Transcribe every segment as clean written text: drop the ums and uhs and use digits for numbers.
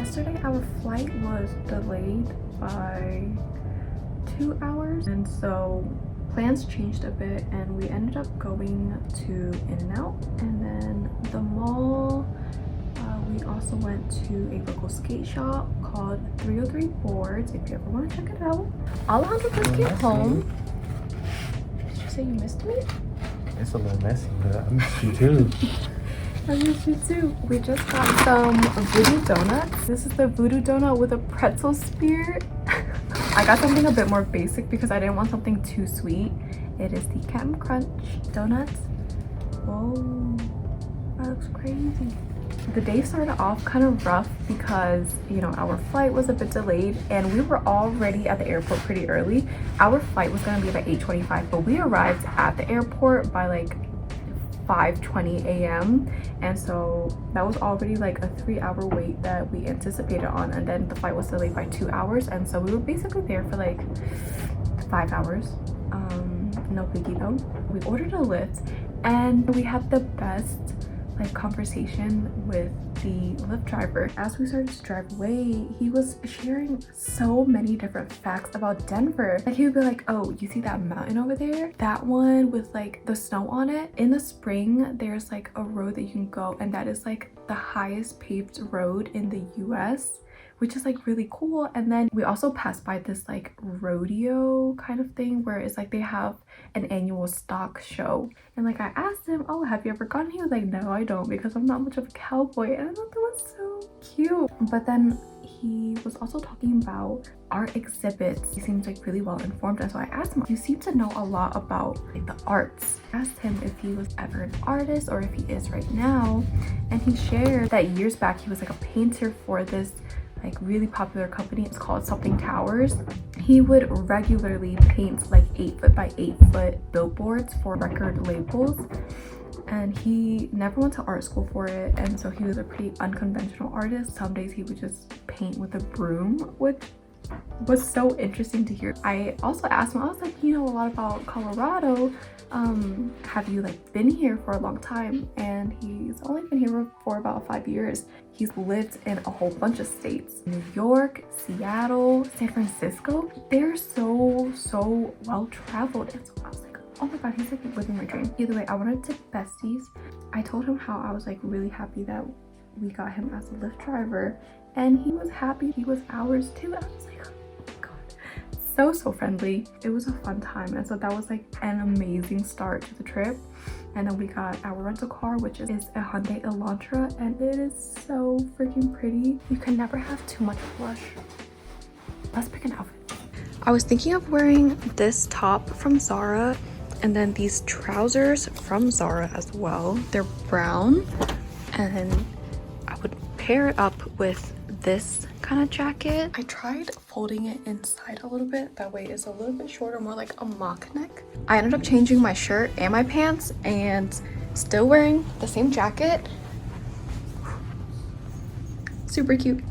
Yesterday our flight was delayed by 2 hours, and so plans changed a bit and we ended up going to In-N-Out, and then the mall. We also went to a local skate shop called 303 Boards if you ever want to check it out. Alejandro just came home. Did you say you missed me? It's a little messy, but I missed you too. I miss you too. We just got some voodoo donuts. This is the voodoo donut with a pretzel spear. I got something a bit more basic because I didn't want something too sweet. It is the Cap'n Crunch donuts. Whoa, that looks crazy. The day started off kind of rough because, you know, our flight was a bit delayed and we were already at the airport pretty early. Our flight was going to be at 8:25, but we arrived at the airport by like 5:20 a.m. and so that was already like a 3-hour wait that we anticipated on, and then the flight was delayed by 2 hours, and so we were basically there for like 5 hours. No biggie though. We ordered a Lyft and we had the best like conversation with the Lyft driver. As we started to drive away, he was sharing so many different facts about Denver. Like he would be like, oh, you see that mountain over there? That one with like the snow on it? In the spring, there's like a road that you can go, and that is like the highest paved road in the US, which is like really cool. And then we also passed by this like rodeo kind of thing where it's like they have an annual stock show, and like I asked him, oh, have you ever gone? He was like, no, I don't, because I'm not much of a cowboy. And I thought that was so cute. But then he was also talking about art exhibits. He seems like really well informed, and so I asked him, you seem to know a lot about like the arts. I asked him if he was ever an artist or if he is right now, and he shared that years back he was like a painter for this like really popular company. It's called something Towers. He would regularly paint like 8-foot by 8-foot billboards for record labels, and he never went to art school for it, and so he was a pretty unconventional artist. Some days he would just paint with a broom, which was so interesting to hear. I also asked him, I was like, you know a lot about Colorado, have you like been here for a long time? And he's only been here for about 5 years. He's lived in a whole bunch of states: New York, Seattle, San Francisco. They're so well traveled, and so I was like, oh my god, he's like living my dream. Either way, I wanted to besties. I told him how I was like really happy that we got him as a Lyft driver, and he was happy he was ours too. I was like, oh my god, so friendly. It was a fun time, and so that was like an amazing start to the trip. And then we got our rental car, which is a Hyundai Elantra, and it is so freaking pretty. You can never have too much blush. Let's pick an outfit. I was thinking of wearing this top from Zara and then these trousers from Zara as well. They're brown, and I would pair it up with this kind of jacket. I tried folding it inside a little bit, that way it's a little bit shorter, more like a mock neck. I ended up changing my shirt and my pants and still wearing the same jacket. Super cute.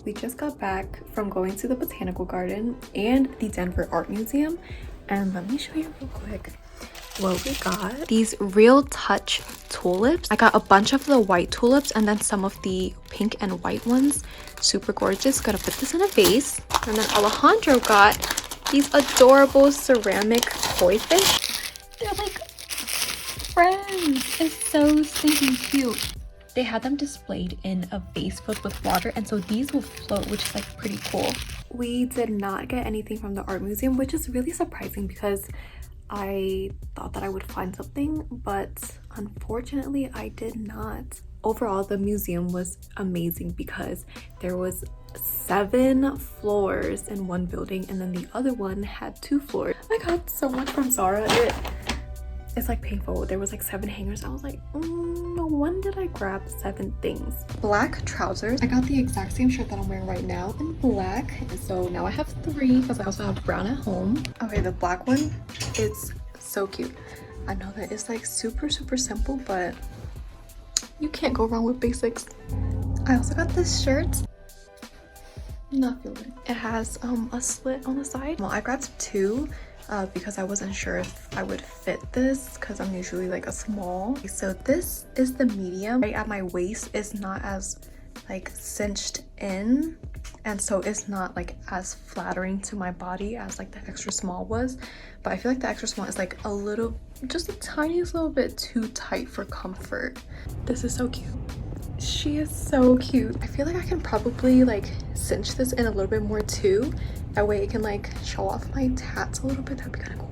We just got back from going to the botanical garden and the Denver Art Museum, and let me show you real quick what we got. These Real Touch tulips. I got a bunch of the white tulips and then some of the pink and white ones. Super gorgeous. Gonna put this in a vase. And then Alejandro got these adorable ceramic koi fish. They're like friends. It's so stinking cute. They had them displayed in a vase filled with water, and so these will float, which is like pretty cool. We did not get anything from the art museum, which is really surprising because I thought that I would find something, but unfortunately I did not. Overall, the museum was amazing because there was 7 floors in one building, and then the other one had 2 floors. I got so much from Zara. It's like painful. There was like 7 hangers. I was like, when did I grab 7 things? Black trousers. I got the exact same shirt that I'm wearing right now in black, and so now I have 3 because I also have brown at home. Okay, the black one, it's so cute. I know that it's like super simple, but you can't go wrong with basics. I also got this shirt. Not feeling it. It has a slit on the side. Well, I grabbed 2 because I wasn't sure if I would fit this because I'm usually like a small. So this is the medium. Right at my waist is not as like cinched in, and so it's not like as flattering to my body as like the extra small was. But I feel like the extra small is like a little, just a tiniest little bit too tight for comfort. This is so cute. She is so cute. I feel like I can probably like cinch this in a little bit more too. That way it can like show off my tats a little bit. That'd be kind of cool.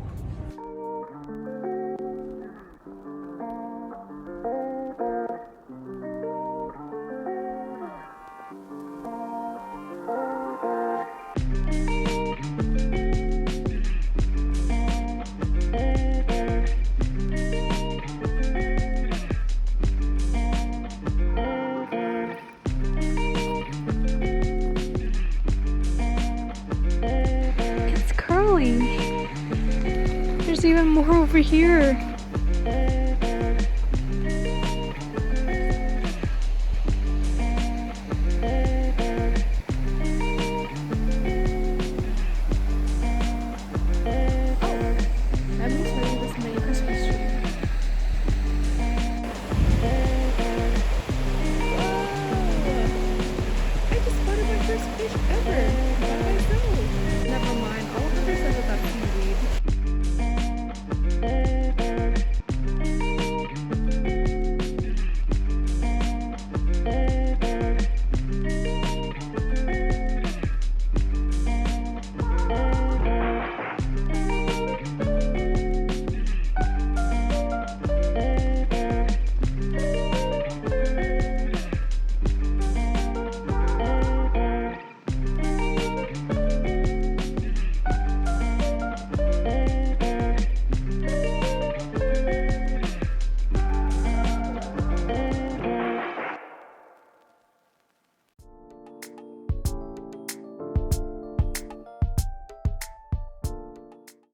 There's even more over here.